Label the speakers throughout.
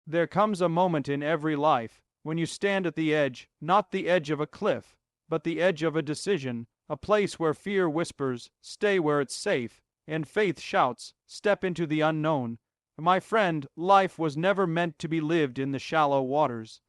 Speaker 1: There comes a moment in every life when you stand at the edge, not the edge of a cliff, but the edge of a decision, a place where fear whispers, stay where it's safe, and faith shouts, step into the unknown. My friend, life was never meant to be lived in the shallow waters.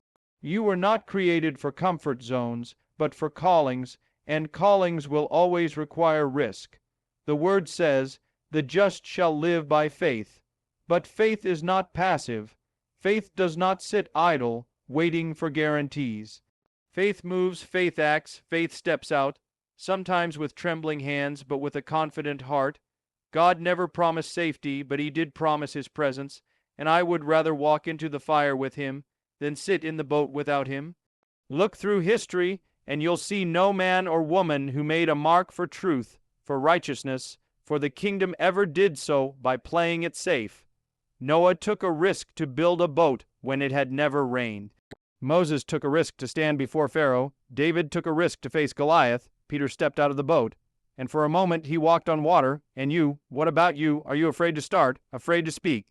Speaker 1: You were not created for comfort zones, but for callings, and callings will always require risk. The word says, "The just shall live by faith." But faith is not passive. Faith does not sit idle, waiting for guarantees. Faith moves, faith acts, faith steps out, sometimes with trembling hands, but with a confident heart. God never promised safety, but he did promise his presence, and I would rather walk into the fire with him than sit in the boat without him. Look through history, and you'll see no man or woman who made a mark for truth, for righteousness, for the kingdom ever did so by playing it safe. Noah took a risk to build a boat when it had never rained. Moses took a risk to stand before Pharaoh. David took a risk to face Goliath. Peter stepped out of the boat, and for a moment he walked on water. And you, what about you? Are you afraid to start, afraid to speak,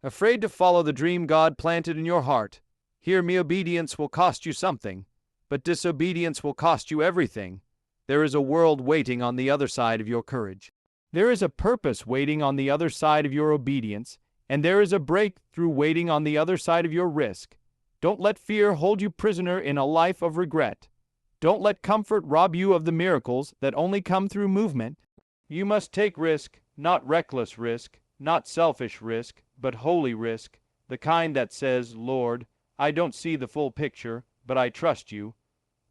Speaker 1: afraid to follow the dream God planted in your heart? Hear me, obedience will cost you something, but disobedience will cost you everything. There is a world waiting on the other side of your courage. There is a purpose waiting on the other side of your obedience, and there is a breakthrough waiting on the other side of your risk. Don't let fear hold you prisoner in a life of regret. Don't let comfort rob you of the miracles that only come through movement. You must take risk, not reckless risk, not selfish risk, but holy risk, the kind that says, "Lord, I don't see the full picture, but I trust you."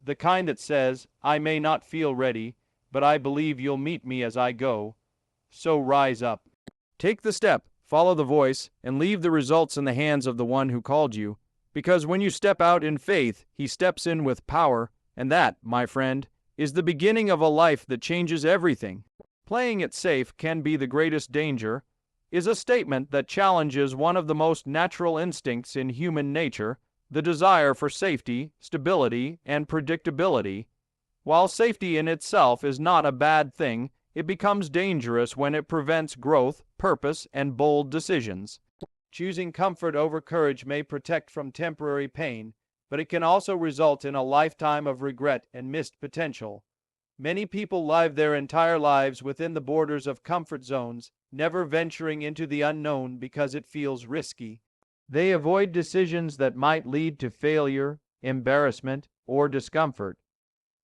Speaker 1: The kind that says, "I may not feel ready, but I believe you'll meet me as I go." So rise up. Take the step, follow the voice, and leave the results in the hands of the one who called you. Because when you step out in faith, he steps in with power, and that, my friend, is the beginning of a life that changes everything. Playing it safe can be the greatest danger is a statement that challenges one of the most natural instincts in human nature, the desire for safety, stability, and predictability. While safety in itself is not a bad thing, it becomes dangerous when it prevents growth, purpose, and bold decisions. Choosing comfort over courage may protect from temporary pain, but it can also result in a lifetime of regret and missed potential. Many people live their entire lives within the borders of comfort zones, never venturing into the unknown because it feels risky. They avoid decisions that might lead to failure, embarrassment, or discomfort.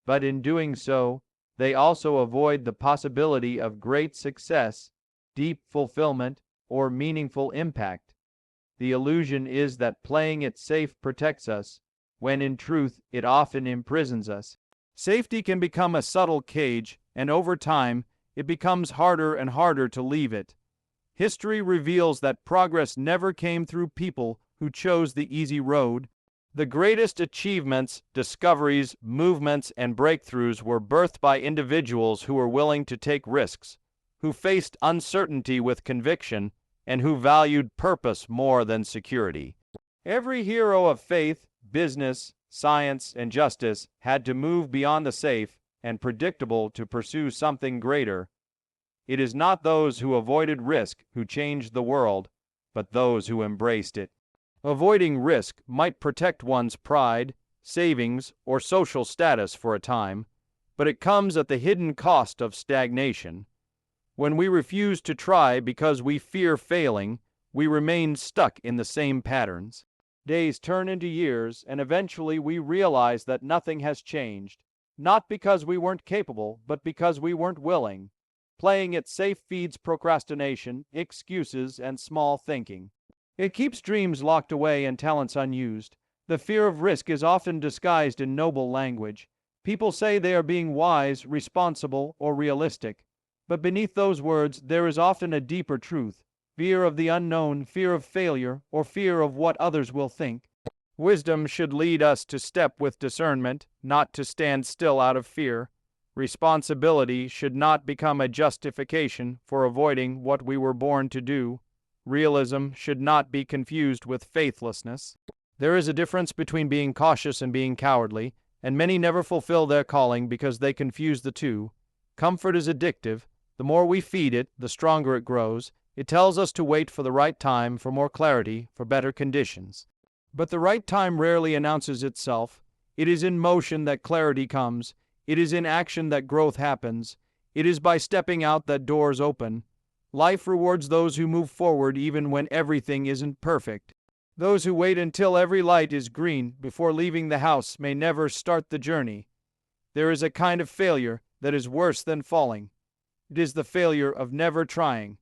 Speaker 1: But in doing so, they also avoid the possibility of great success, deep fulfillment, or meaningful impact. The illusion is that playing it safe protects us, when in truth it often imprisons us. Safety can become a subtle cage, and over time, it becomes harder and harder to leave it. History reveals that progress never came through people who chose the easy road. The greatest achievements, discoveries, movements, and breakthroughs were birthed by individuals who were willing to take risks, who faced uncertainty with conviction, and who valued purpose more than security. Every hero of faith, business, science, and justice had to move beyond the safe and predictable to pursue something greater. It is not those who avoided risk who changed the world, but those who embraced it. Avoiding risk might protect one's pride, savings, or social status for a time, but it comes at the hidden cost of stagnation. When we refuse to try because we fear failing, we remain stuck in the same patterns. Days turn into years, and eventually we realize that nothing has changed, not because we weren't capable, but because we weren't willing. Playing it safe feeds procrastination, excuses, and small thinking. It keeps dreams locked away and talents unused. The fear of risk is often disguised in noble language. People say they are being wise, responsible, or realistic. But beneath those words, there is often a deeper truth. Fear of the unknown, fear of failure, or fear of what others will think. Wisdom should lead us to step with discernment, not to stand still out of fear. Responsibility should not become a justification for avoiding what we were born to do. Realism should not be confused with faithlessness. There is a difference between being cautious and being cowardly, and many never fulfill their calling because they confuse the two. Comfort is addictive. The more we feed it, the stronger it grows. It tells us to wait for the right time, for more clarity, for better conditions. But the right time rarely announces itself. It is in motion that clarity comes. It is in action that growth happens. It is by stepping out that doors open. Life rewards those who move forward even when everything isn't perfect. Those who wait until every light is green before leaving the house may never start the journey. There is a kind of failure that is worse than falling. It is the failure of never trying.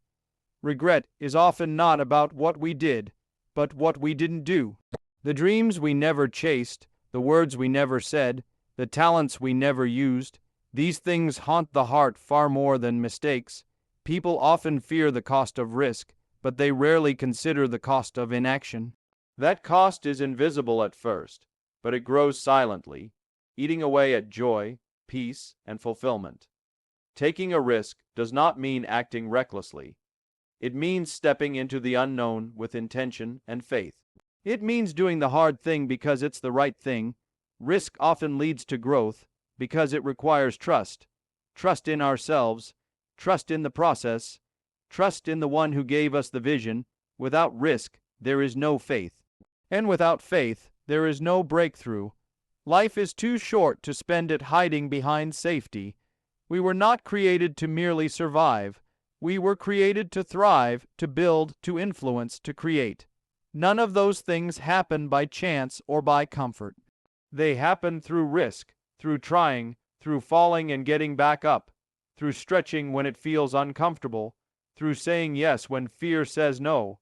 Speaker 1: Regret is often not about what we did, but what we didn't do. The dreams we never chased, the words we never said, the talents we never used, these things haunt the heart far more than mistakes. People often fear the cost of risk, but they rarely consider the cost of inaction. That cost is invisible at first, but it grows silently, eating away at joy, peace, and fulfillment. Taking a risk does not mean acting recklessly. It means stepping into the unknown with intention and faith. It means doing the hard thing because it's the right thing. Risk often leads to growth because it requires trust. Trust in ourselves, trust in the process, trust in the one who gave us the vision. Without risk, there is no faith. And without faith, there is no breakthrough. Life is too short to spend it hiding behind safety. We were not created to merely survive. We were created to thrive, to build, to influence, to create. None of those things happen by chance or by comfort. They happen through risk, through trying, through falling and getting back up, through stretching when it feels uncomfortable, through saying yes when fear says no.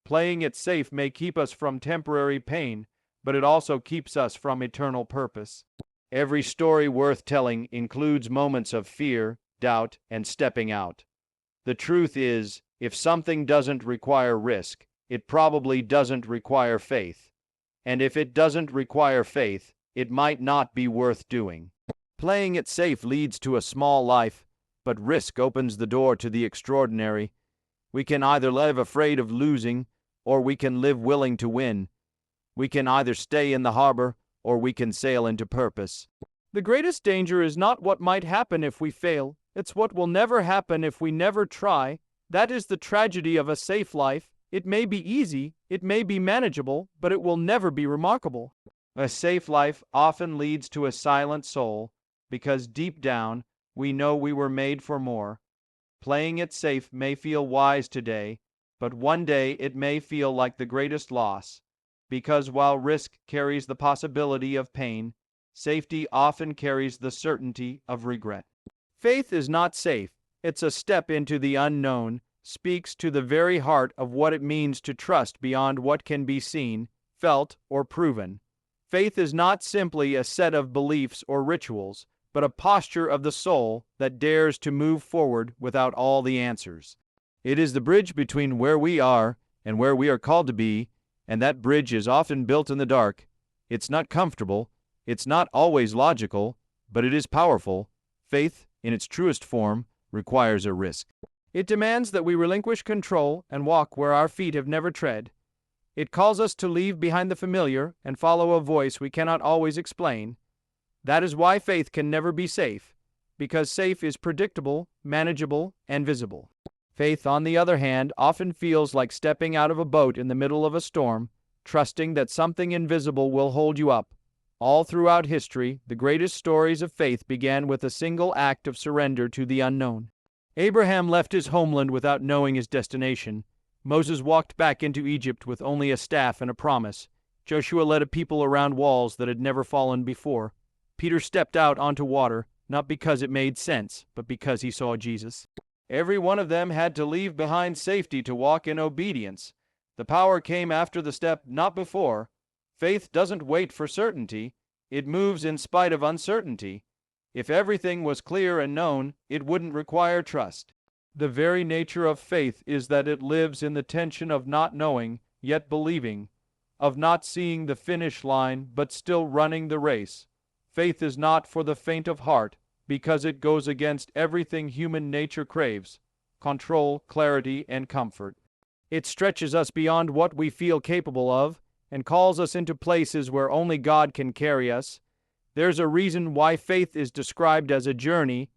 Speaker 1: Playing it safe may keep us from temporary pain, but it also keeps us from eternal purpose. Every story worth telling includes moments of fear, doubt, and stepping out. The truth is, if something doesn't require risk, it probably doesn't require faith. And if it doesn't require faith, it might not be worth doing. Playing it safe leads to a small life, but risk opens the door to the extraordinary. We can either live afraid of losing, or we can live willing to win. We can either stay in the harbor, or we can sail into purpose. The greatest danger is not what might happen if we fail. It's what will never happen if we never try. That is the tragedy of a safe life. It may be easy, it may be manageable, but it will never be remarkable. A safe life often leads to a silent soul, because deep down, we know we were made for more. Playing it safe may feel wise today, but one day it may feel like the greatest loss. Because while risk carries the possibility of pain, safety often carries the certainty of regret. Faith is not safe. It's a step into the unknown, speaks to the very heart of what it means to trust beyond what can be seen, felt, or proven. Faith is not simply a set of beliefs or rituals, but a posture of the soul that dares to move forward without all the answers. It is the bridge between where we are and where we are called to be, and that bridge is often built in the dark. It's not comfortable, it's not always logical, but it is powerful. Faith, in its truest form, requires a risk. It demands that we relinquish control and walk where our feet have never tread. It calls us to leave behind the familiar and follow a voice we cannot always explain. That is why faith can never be safe, because safe is predictable, manageable, and visible. Faith, on the other hand, often feels like stepping out of a boat in the middle of a storm, trusting that something invisible will hold you up. All throughout history, the greatest stories of faith began with a single act of surrender to the unknown. Abraham left his homeland without knowing his destination. Moses walked back into Egypt with only a staff and a promise. Joshua led a people around walls that had never fallen before. Peter stepped out onto water, not because it made sense, but because he saw Jesus. Every one of them had to leave behind safety to walk in obedience. The power came after the step, not before. Faith doesn't wait for certainty. It moves in spite of uncertainty. If everything was clear and known, it wouldn't require trust. The very nature of faith is that it lives in the tension of not knowing, yet believing, of not seeing the finish line, but still running the race. Faith is not for the faint of heart, because it goes against everything human nature craves: control, clarity, and comfort. It stretches us beyond what we feel capable of, and calls us into places where only God can carry us. There's a reason why faith is described as a journey.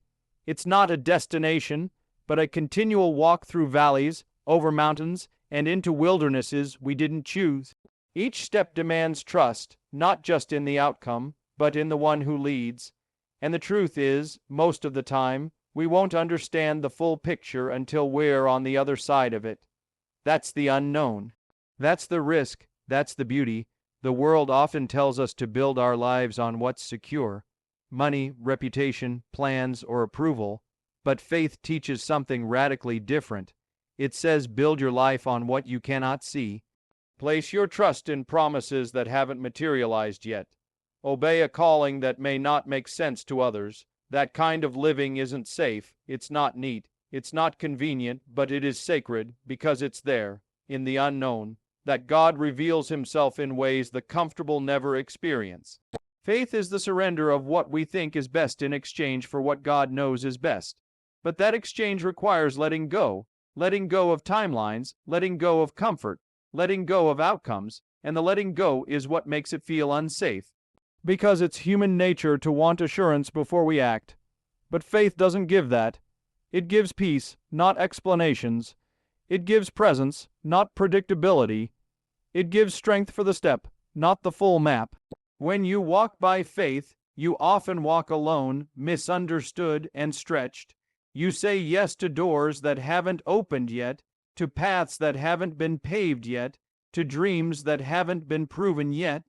Speaker 1: It's not a destination, but a continual walk through valleys, over mountains, and into wildernesses we didn't choose. Each step demands trust, not just in the outcome, but in the one who leads. And the truth is, most of the time, we won't understand the full picture until we're on the other side of it. That's the unknown. That's the risk. That's the beauty. The world often tells us to build our lives on what's secure: money, reputation, plans, or approval. But faith teaches something radically different. It says build your life on what you cannot see. Place your trust in promises that haven't materialized yet. Obey a calling that may not make sense to others. That kind of living isn't safe, it's not neat, it's not convenient, but it is sacred because it's there, in the unknown, that God reveals himself in ways the comfortable never experience. Faith is the surrender of what we think is best in exchange for what God knows is best. But that exchange requires letting go of timelines, letting go of comfort, letting go of outcomes, and the letting go is what makes it feel unsafe. Because it's human nature to want assurance before we act. But faith doesn't give that. It gives peace, not explanations. It gives presence, not predictability. It gives strength for the step, not the full map. When you walk by faith, you often walk alone, misunderstood and stretched. You say yes to doors that haven't opened yet, to paths that haven't been paved yet, to dreams that haven't been proven yet.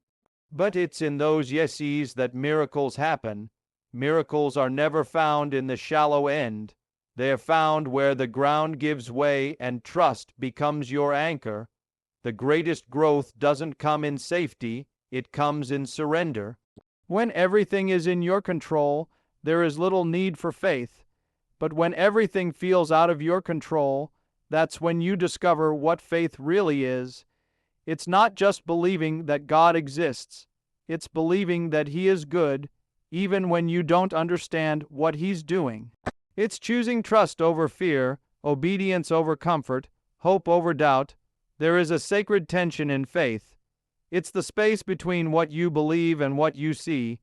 Speaker 1: But it's in those yeses that miracles happen. Miracles are never found in the shallow end. They are found where the ground gives way and trust becomes your anchor. The greatest growth doesn't come in safety, it comes in surrender. When everything is in your control, there is little need for faith. But when everything feels out of your control, that's when you discover what faith really is. It's not just believing that God exists. It's believing that He is good, even when you don't understand what He's doing. It's choosing trust over fear, obedience over comfort, hope over doubt. There is a sacred tension in faith. It's the space between what you believe and what you see,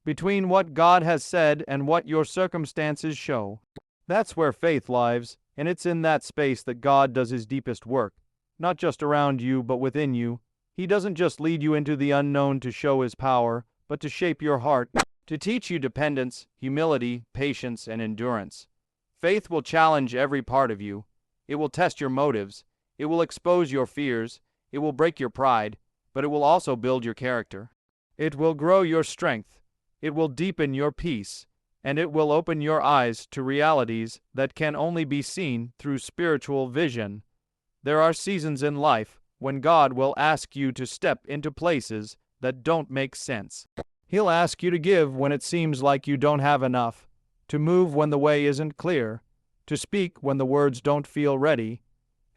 Speaker 1: between what God has said and what your circumstances show. That's where faith lives, and it's in that space that God does His deepest work. Not just around you, but within you. He doesn't just lead you into the unknown to show His power, but to shape your heart, to teach you dependence, humility, patience, and endurance. Faith will challenge every part of you. It will test your motives. It will expose your fears. It will break your pride, but it will also build your character. It will grow your strength. It will deepen your peace, and it will open your eyes to realities that can only be seen through spiritual vision. There are seasons in life when God will ask you to step into places that don't make sense. He'll ask you to give when it seems like you don't have enough, to move when the way isn't clear, to speak when the words don't feel ready.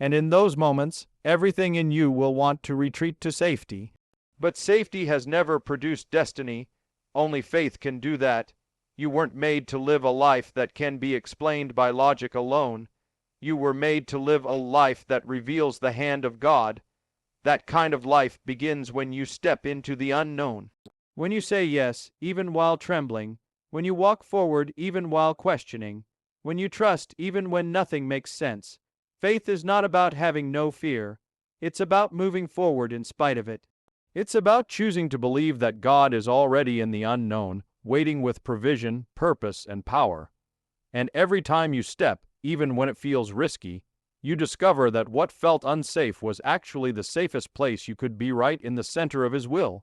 Speaker 1: And in those moments, everything in you will want to retreat to safety. But safety has never produced destiny. Only faith can do that. You weren't made to live a life that can be explained by logic alone. You were made to live a life that reveals the hand of God. That kind of life begins when you step into the unknown. When you say yes, even while trembling. When you walk forward, even while questioning. When you trust, even when nothing makes sense. Faith is not about having no fear. It's about moving forward in spite of it. It's about choosing to believe that God is already in the unknown, waiting with provision, purpose, and power. And every time you step, even when it feels risky, you discover that what felt unsafe was actually the safest place you could be, right in the center of His will.